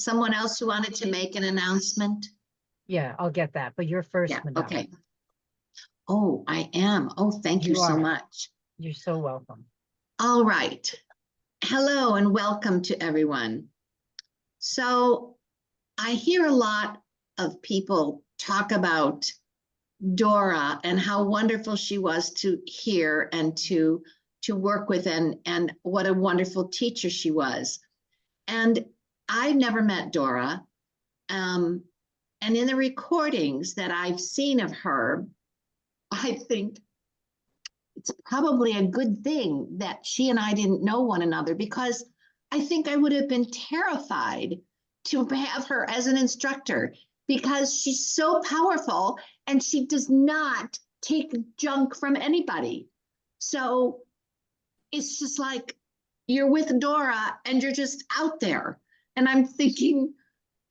someone else who wanted to make an announcement? Yeah, I'll get that, but you're first, Yeah, Madonna. okay. Oh, I am. Oh, thank you You so are. much. You're so welcome. All right. Hello and welcome to everyone. So I hear a lot of people talk about Dora and how wonderful she was to hear and to work with, and what a wonderful teacher she was. And I never met Dora. And in the recordings that I've seen of her, I think it's probably a good thing that she and I didn't know one another, because I think I would have been terrified to have her as an instructor, because she's so powerful and she does not take junk from anybody. So it's just like you're with Dora and you're just out there. And I'm thinking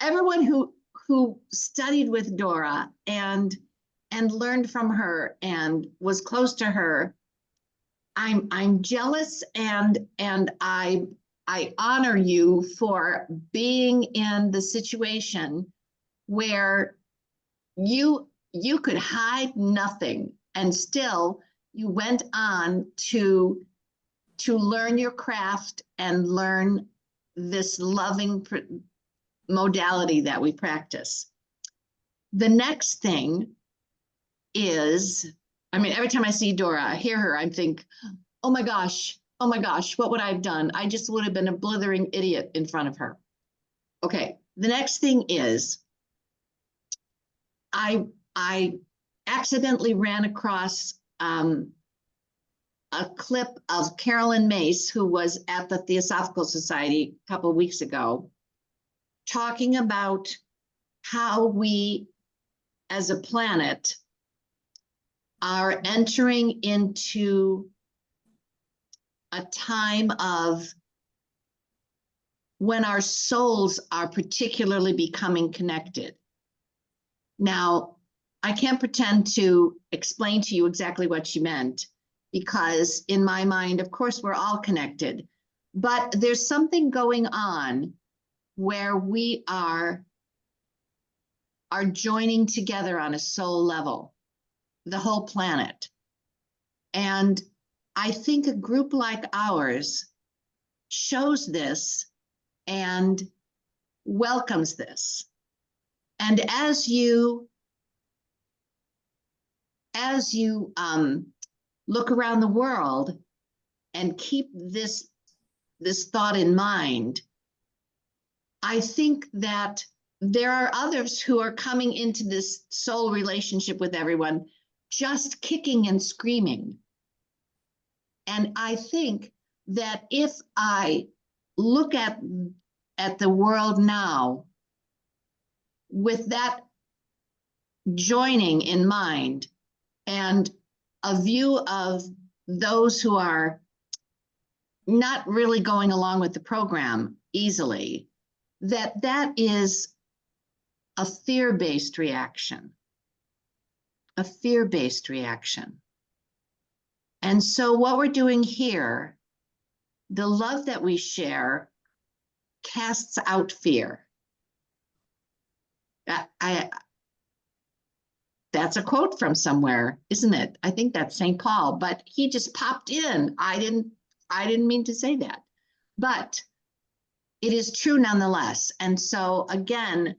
everyone who studied with Dora and learned from her and was close to her, I'm jealous, and I honor you for being in the situation where you could hide nothing, and still you went on to learn your craft and learn this loving modality that we practice. The next thing is, I mean, every time I see Dora, I hear her, I think, oh my gosh, what would I have done? I just would have been a blithering idiot in front of her. Okay, the next thing is, I accidentally ran across a clip of Carolyn Mace, who was at the Theosophical Society a couple of weeks ago, talking about how we as a planet are entering into a time of when our souls are particularly becoming connected. Now, I can't pretend to explain to you exactly what she meant, because in my mind, of course, we're all connected, but there's something going on where we are joining together on a soul level, the whole planet. And I think a group like ours shows this and welcomes this. And as you look around the world and keep this thought in mind, I think that there are others who are coming into this soul relationship with everyone, just kicking and screaming. And I think that if I look at the world now with that joining in mind, and a view of those who are not really going along with the program easily, that is a fear-based reaction, a fear-based reaction. And so what we're doing here, the love that we share casts out fear. That's a quote from somewhere, isn't it? I think that's St. Paul, but he just popped in. I didn't mean to say that, but it is true nonetheless. And so again,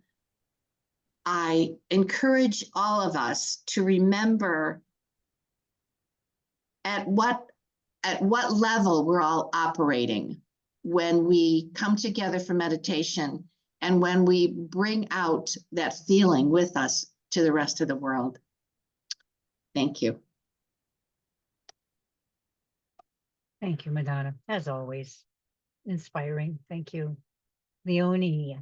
I encourage all of us to remember at what level we're all operating when we come together for meditation, and when we bring out that feeling with us to the rest of the world. Thank you. Thank you, Madonna. As always, inspiring. Thank you, Leonie.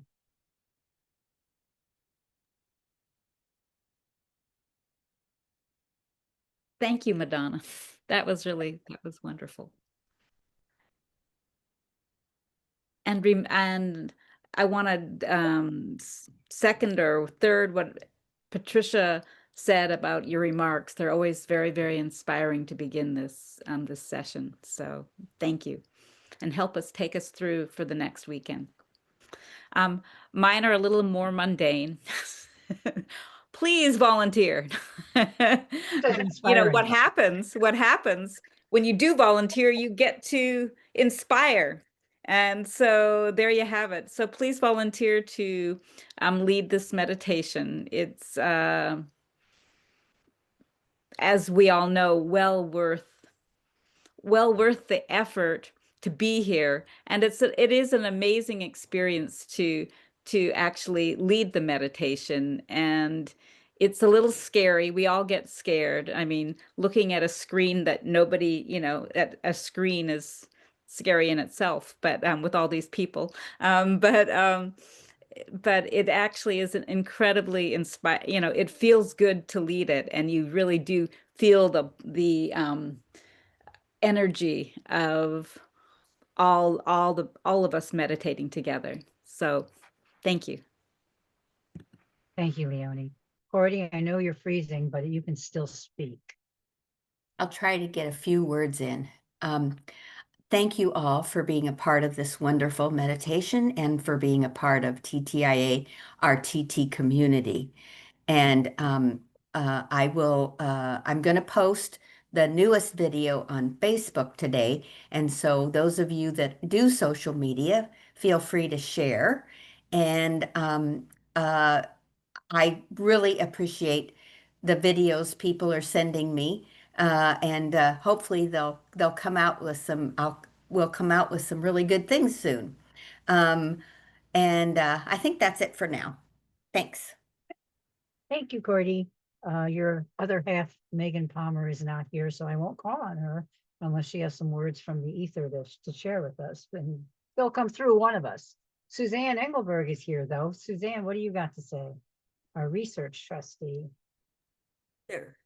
Thank you, Madonna. That was wonderful. And I want to second or third what Patricia said about your remarks. They're always very, very inspiring to begin this session. So thank you, and help us take us through for the next weekend. Mine are a little more mundane. Please volunteer. That's You know, inspiring. what happens when you do volunteer, you get to inspire. And so there you have it. So please volunteer to lead this meditation. It's, as we all know, well worth the effort to be here. And it is an amazing experience to actually lead the meditation. And it's a little scary. We all get scared. I mean, looking at a screen that nobody, you know, at a screen is scary in itself, but with all these people. But it actually is an incredibly you know, it feels good to lead it, and you really do feel the energy of all of us meditating together. So thank you. Thank you, Leonie. Cordy, I know you're freezing, but you can still speak. I'll try to get a few words in. Thank you all for being a part of this wonderful meditation and for being a part of TTIA, our TT community. And I'm going to post the newest video on Facebook today. And so those of you that do social media, feel free to share. And I really appreciate the videos people are sending me. And hopefully they'll come out with we'll come out with some really good things soon. And I think that's it for now. Thanks. Thank you, Cordy. Your other half, Megan Palmer, is not here, so I won't call on her unless she has some words from the ether to share with us. And they'll come through one of us. Suzanne Engelberg is here, though. Suzanne, what do you got to say? Our research trustee. There.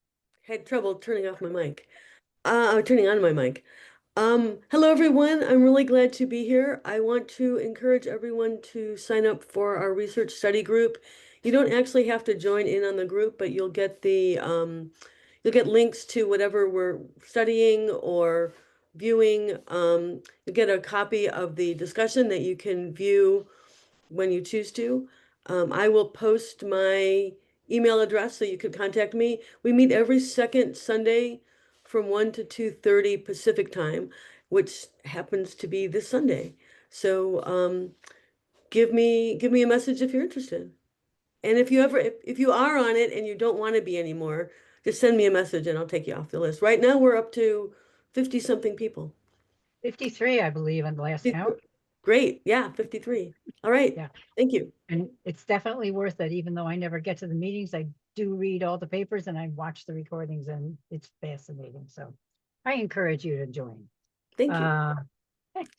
Had trouble turning off my mic. Turning on my mic. Hello everyone. I'm really glad to be here. I want to encourage everyone to sign up for our research study group. You don't actually have to join in on the group, but you'll get you'll get links to whatever we're studying or viewing. You'll get a copy of the discussion that you can view when you choose to. I will post my email address so you can contact me. We meet every second Sunday from 1 to 2:30 Pacific time, which happens to be this Sunday. So give me a message if you're interested. And if you are on it and you don't want to be anymore, just send me a message and I'll take you off the list. Right now we're up to 50 something people. 53, I believe, on the last count. Great. Yeah, 53. All right. Yeah. Thank you. And it's definitely worth it, even though I never get to the meetings. I do read all the papers and I watch the recordings, and it's fascinating. So I encourage you to join. Thank you.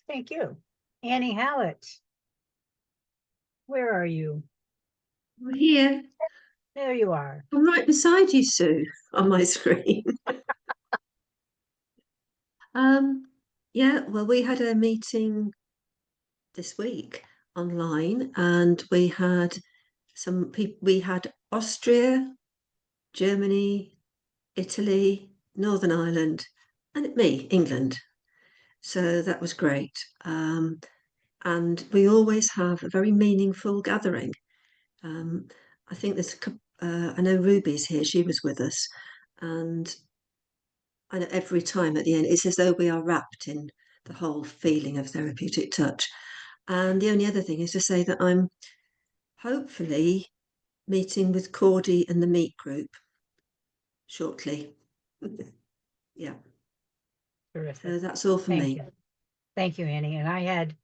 Thank you. Annie Hallett, where are you? I'm here. There you are. I'm right beside you, Sue, on my screen. Yeah, well, we had a meeting this week online, and we had some people. We had Austria, Germany, Italy, Northern Ireland, and me, England. So that was great. And we always have a very meaningful gathering. I think I know Ruby's here, she was with us. And I know every time at the end, it's as though we are wrapped in the whole feeling of therapeutic touch. And the only other thing is to say that I'm hopefully meeting with Cordy and the Meet group shortly. Yeah. Terrific. So that's all for me. You. Thank you, Annie. And I had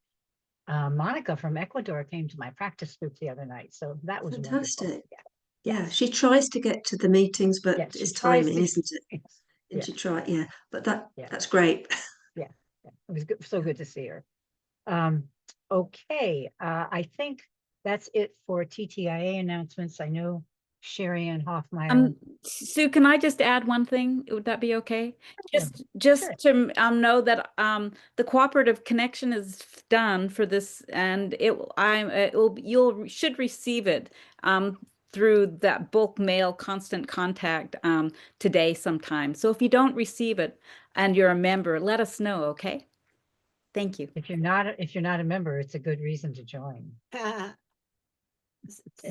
Monica from Ecuador came to my practice group the other night. So that was fantastic. Yeah. Yeah, she tries to get to the meetings, but it's timing, isn't it? And she tried, but that's great. Yeah, it was good, so good to see her. Okay, I think that's it for TTIA announcements. I know Sherry Ann Hoffmeyer. Sue, can I just add one thing? Would that be okay? Just to know that the cooperative connection is done for this, and you should receive it through that bulk mail constant contact today sometime. So if you don't receive it and you're a member, let us know, okay? Thank Thank you. If you're not a member, it's a good reason to join.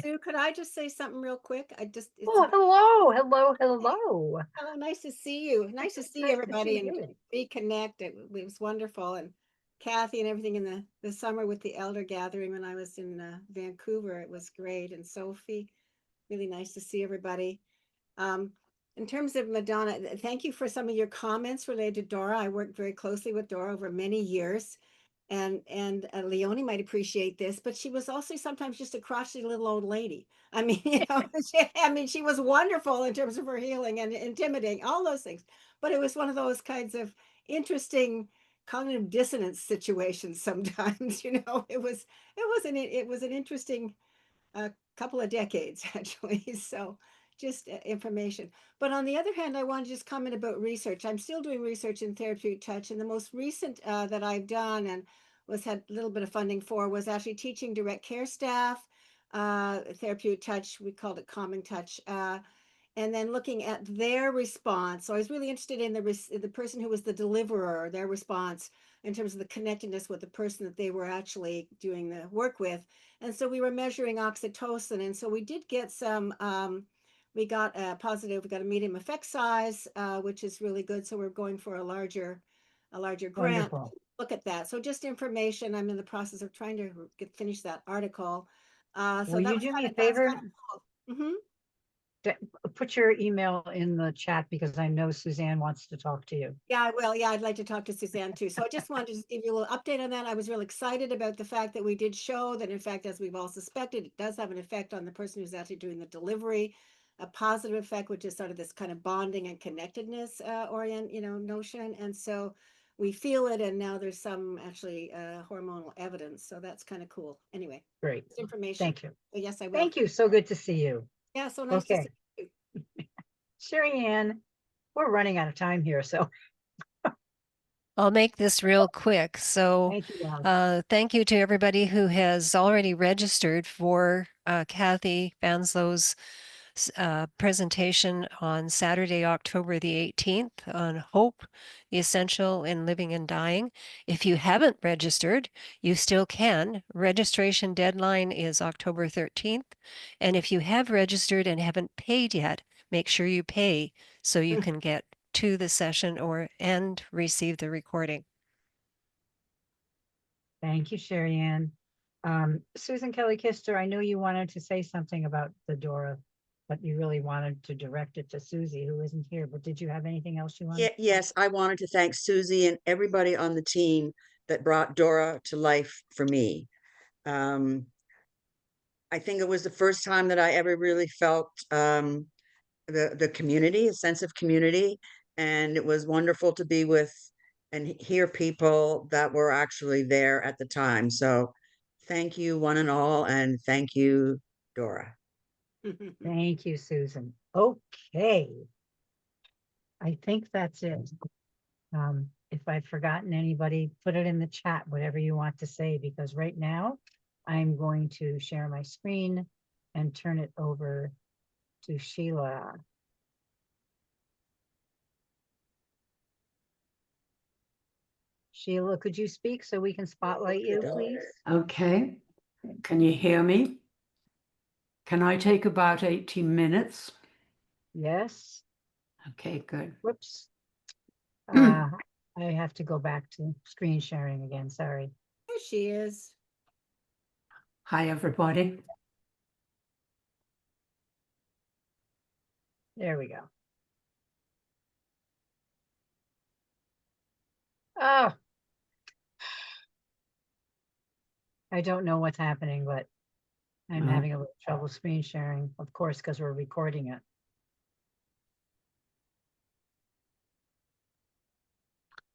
Sue, could I just say something real quick? It's Oh, hello. oh, nice to see you. Nice to see Nice to everybody see and you. reconnect. It was wonderful. And Kathy and everything in the summer with the elder gathering when I was in Vancouver, it was great. And Sophie, really nice to see everybody. In terms of Madonna, thank you for some of your comments related to Dora. I worked very closely with Dora over many years. And Leonie might appreciate this, but she was also sometimes just a crotchety little old lady. I mean, she was wonderful in terms of her healing and intimidating, all those things. But it was one of those kinds of interesting cognitive dissonance situations sometimes. It was an interesting couple of decades actually. So just information. But on the other hand, I want to just comment about research. I'm still doing research in therapeutic touch, and the most recent that I've done and had a little bit of funding for was actually teaching direct care staff therapeutic touch. We called it calming touch. And then looking at their response. So I was really interested in the person who was the deliverer, their response in terms of the connectedness with the person that they were actually doing the work with. And so we were measuring oxytocin. And so we did get some, we got a medium effect size, which is really good. So we're going for a larger grant. Wonderful. Look at that. So just information. I'm in the process of trying to finish that article. So Will that you was do me a that was favor? cool. Mhm. Put your email in the chat because I know Suzanne wants to talk to you. Yeah, I will. Yeah, I'd like to talk to Suzanne too. So I just wanted to just give you a little update on that. I was real excited about the fact that we did show that, in fact, as we've all suspected, it does have an effect on the person who's actually doing the delivery, a positive effect, which is sort of this kind of bonding and connectedness notion. And so we feel it, and now there's some actually hormonal evidence. So that's kind of cool. Anyway, Great. it's information. Thank you. But yes, I will. Thank you. So good to see you. Yeah, so nice to Okay. see you. Sherry Ann, we're running out of time here, so I'll make this real quick. So thank you, Alex. thank you to everybody who has already registered for Kathy Banslow's presentation on Saturday, October the 18th on Hope, the Essential in Living and Dying. If you haven't registered, you still can. Registration deadline is October 13th. And if you have registered and haven't paid yet, make sure you pay so you can get to the session and receive the recording. Thank you, Sherry Ann. Susan Kelly Kister, I know you wanted to say something about the Dora, but you really wanted to direct it to Susie, who isn't here. But did you have anything else you wanted? Yes, I wanted to thank Susie and everybody on the team that brought Dora to life for me. I think it was the first time that I ever really felt the community, a sense of community, and it was wonderful to be with and hear people that were actually there at the time. So thank you one and all, and thank you, Dora. Thank you, Susan. Okay. I think that's it. If I've forgotten anybody, put it in the chat, whatever you want to say, because right now I'm going to share my screen and turn it over to Sheila. Sheila, could you speak so we can spotlight you, please? Okay, can you hear me? Can I take about 18 minutes? Yes. Okay, good. Whoops. I have to go back to screen sharing again. Sorry. There she is. Hi, everybody. There we go. Oh, I don't know what's happening, but I'm having a little trouble screen sharing, of course, because we're recording it.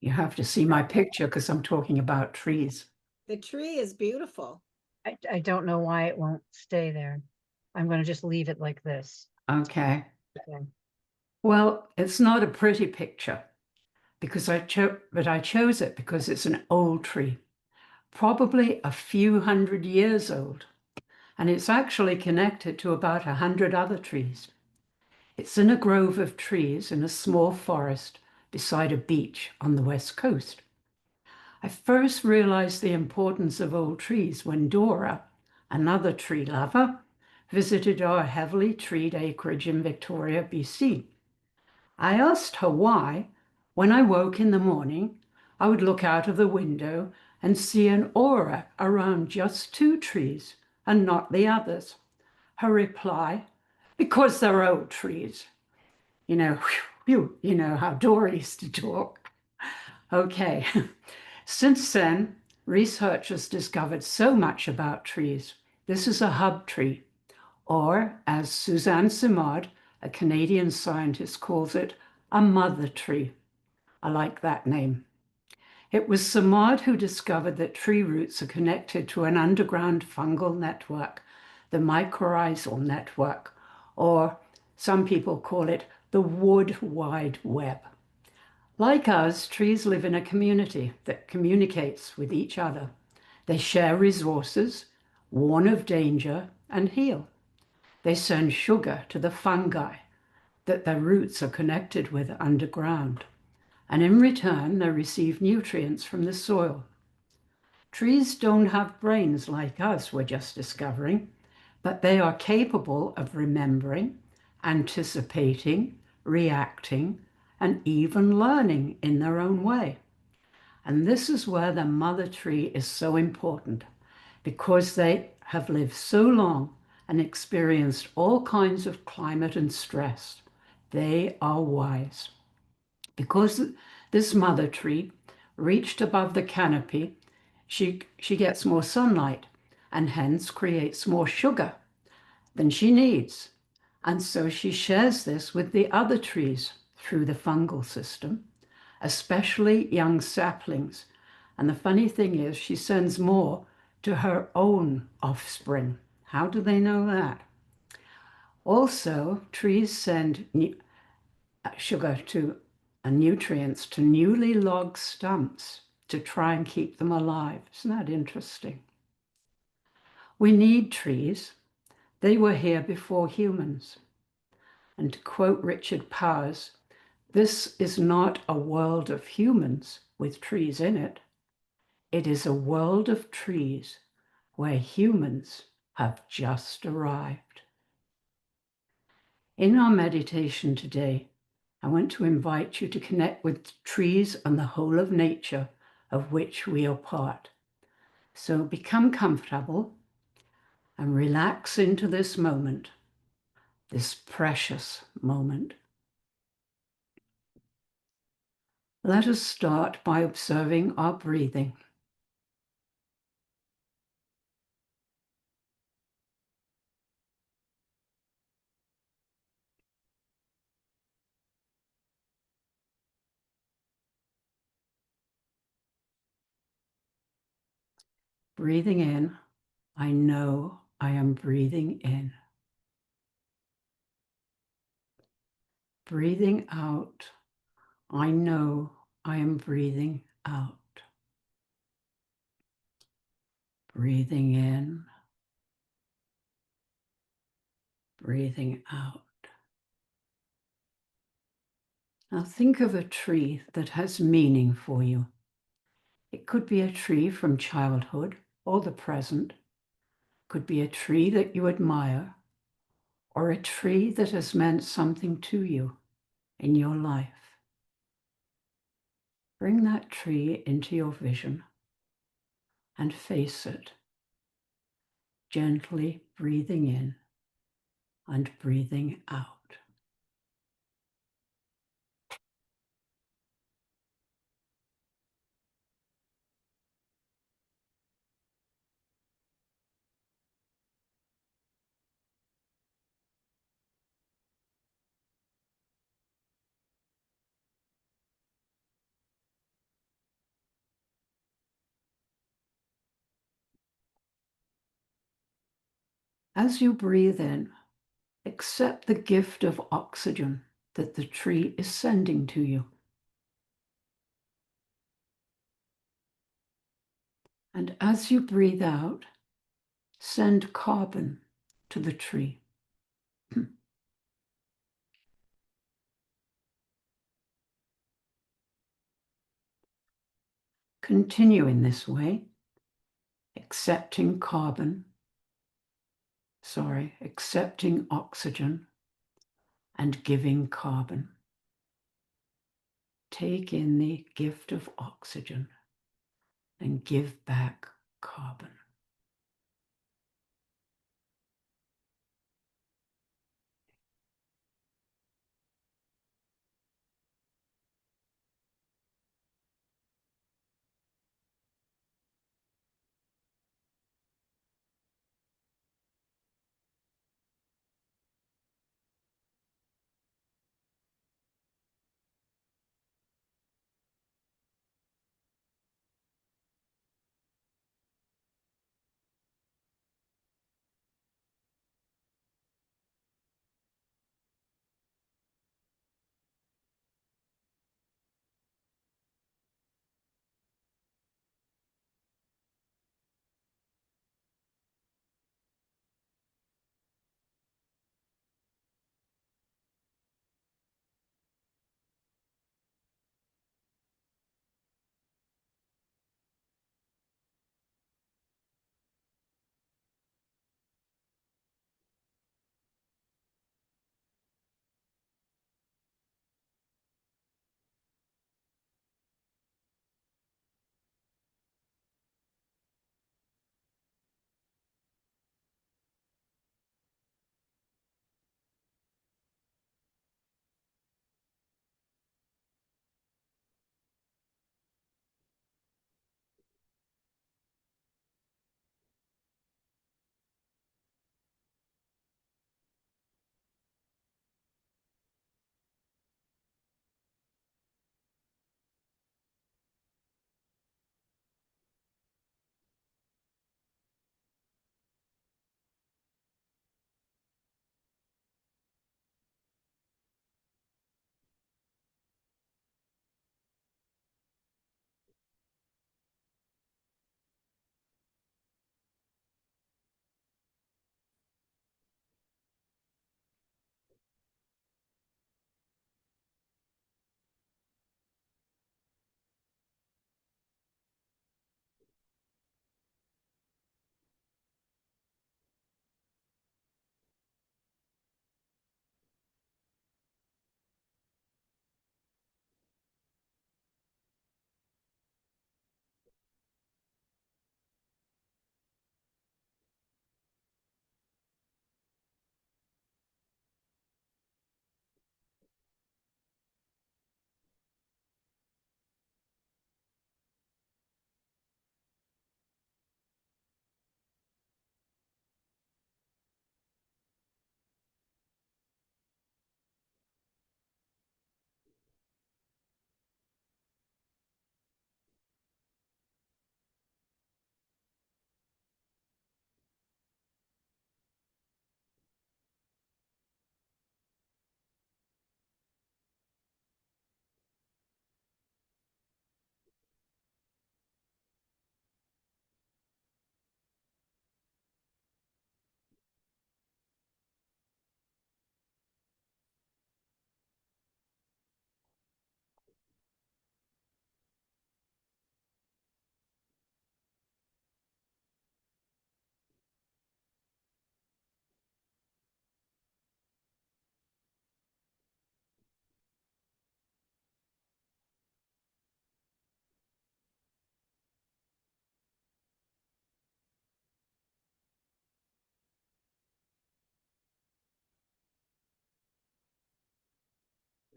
You have to see my picture because I'm talking about trees. The tree is beautiful. I don't know why it won't stay there. I'm going to just leave it like this. Okay. Okay. Well, it's not a pretty picture because I chose it because it's an old tree, probably a few hundred years old, and it's actually connected to about 100 other trees. It's in a grove of trees in a small forest beside a beach on the west coast. I first realized the importance of old trees when Dora, another tree lover, visited our heavily treed acreage in Victoria, BC. I asked her why, when I woke in the morning, I would look out of the window and see an aura around just 2 trees and not the others. Her reply, because they're old trees. You know, you know how Dora used to talk. Okay, since then, researchers discovered so much about trees. This is a hub tree, or as Suzanne Simard, a Canadian scientist, calls it, a mother tree. I like that name. It was Simard who discovered that tree roots are connected to an underground fungal network, the mycorrhizal network, or some people call it the wood wide web. Like us, trees live in a community that communicates with each other. They share resources, warn of danger, and heal. They send sugar to the fungi that their roots are connected with underground, and in return, they receive nutrients from the soil. Trees don't have brains like us, we're just discovering, but they are capable of remembering, anticipating, reacting, and even learning in their own way. And this is where the mother tree is so important, because they have lived so long and experienced all kinds of climate and stress. They are wise. Because this mother tree reached above the canopy, she gets more sunlight and hence creates more sugar than she needs. And so she shares this with the other trees through the fungal system, especially young saplings. And the funny thing is, she sends more to her own offspring. How do they know that? Also, trees send sugar to and nutrients to newly logged stumps to try and keep them alive. Isn't that interesting? We need trees. They were here before humans. And to quote Richard Powers, this is not a world of humans with trees in it. It is a world of trees where humans have just arrived. In our meditation today, I want to invite you to connect with trees and the whole of nature of which we are part. So become comfortable and relax into this moment, this precious moment. Let us start by observing our breathing. Breathing in, I know I am breathing in. Breathing out, I know I am breathing out. Breathing in, breathing out. Now think of a tree that has meaning for you. It could be a tree from childhood or the present. Could be a tree that you admire, or a tree that has meant something to you in your life. Bring that tree into your vision and face it, gently breathing in and breathing out. As you breathe in, accept the gift of oxygen that the tree is sending to you. And as you breathe out, send carbon to the tree. Continue in this way, accepting oxygen and giving carbon. Take in the gift of oxygen and give back carbon.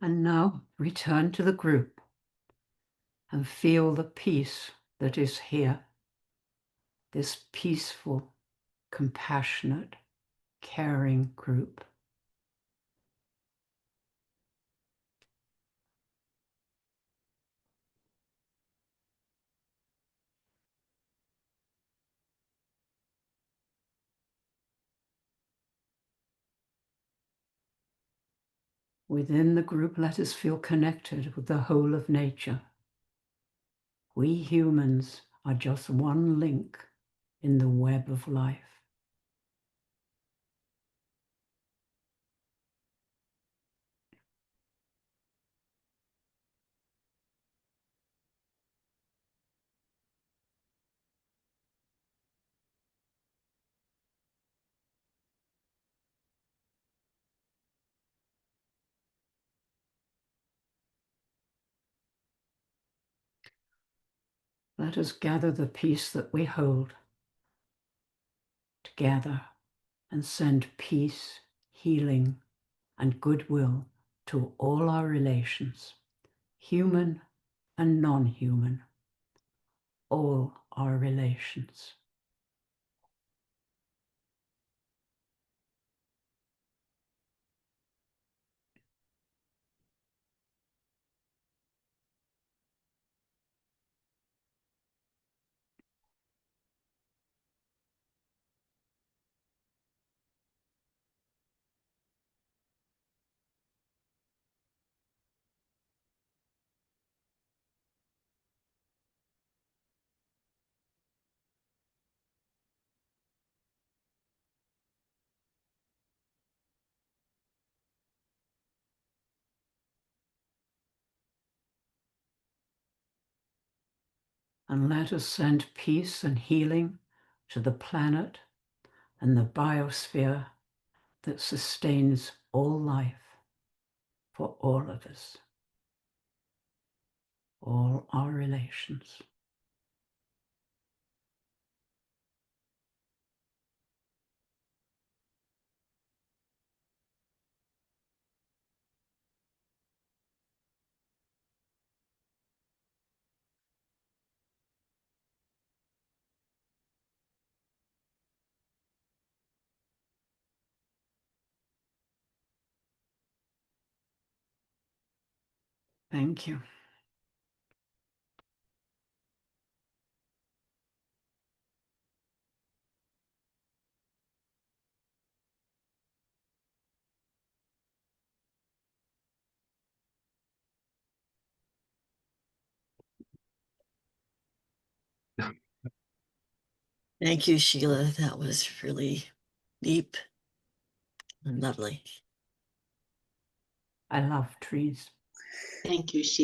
And now return to the group and feel the peace that is here, this peaceful, compassionate, caring group. Within the group, let us feel connected with the whole of nature. We humans are just one link in the web of life. Let us gather the peace that we hold together and send peace, healing, and goodwill to all our relations, human and non-human, all our relations. And let us send peace and healing to the planet and the biosphere that sustains all life for all of us, all our relations. Thank you. Thank you, Sheila. That was really deep and lovely. I love trees. Thank you, Sheila.